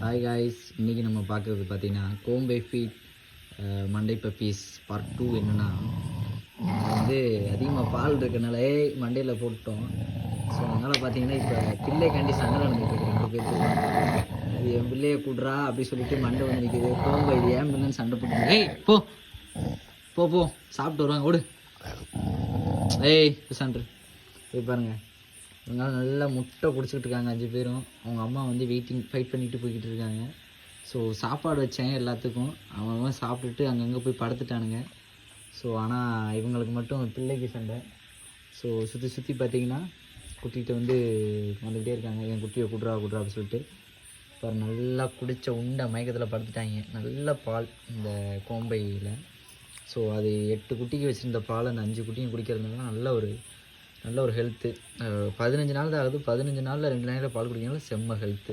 Hi guys, இன்றைக்கி நம்ம பார்க்குறது பார்த்திங்கன்னா கோம்பை ஃபீட் மண்டை பப்பீஸ் பார்ட் 2. என்னென்னா அதிகமாக பால் இருக்கனால மண்டையில் போட்டோம். ஸோ அதனால் பார்த்தீங்கன்னா இப்போ பிள்ளைக்காண்டி சண்டை நடந்துகிட்டு இருக்கு 2 பேருக்கு. அது என் பிள்ளையை கூடுறா அப்படி சொல்லிட்டு மண்டை வந்து நிற்கிது. கோம்பை இது ஏன் பிள்ளைன்னு சண்டை போட்டு போ போ போ சாப்பிட்டு வருவாங்க ஓடு. சான்று போய் பாருங்கள். இவங்க நல்லா முட்டை பிடிச்சிக்கிட்டு இருக்காங்க 5 பேரும். அவங்க அம்மா வந்து ஃபைட் பண்ணிட்டு போய்கிட்டு இருக்காங்க. ஸோ சாப்பாடு வச்சேன் எல்லாத்துக்கும். அவங்க சாப்பிட்டுட்டு அங்கங்கே போய் படுத்துட்டானுங்க. ஸோ ஆனால் இவங்களுக்கு மட்டும் பிள்ளைக்கு சண்டை. ஸோ சுற்றி பார்த்தீங்கன்னா குட்டிகிட்ட வந்துக்கிட்டே இருக்காங்க. என் குட்டியை குட்றா அப்படின்னு சொல்லிட்டு இப்போ நல்லா குடித்த உண்டை மயக்கத்தில் படுத்துட்டாங்க. நல்ல பால் இந்த கோம்பையில். ஸோ அது 8 குட்டிக்கு வச்சுருந்த பால் அந்த 5 குட்டியும் குடிக்கிறதுனால நல்ல ஒரு ஹெல்த்து. 15 நாள் தான் ஆகுது. 15 நாளில் 2 நேரம் பால் குடிக்கிறதுனால செம்ம ஹெல்த்து.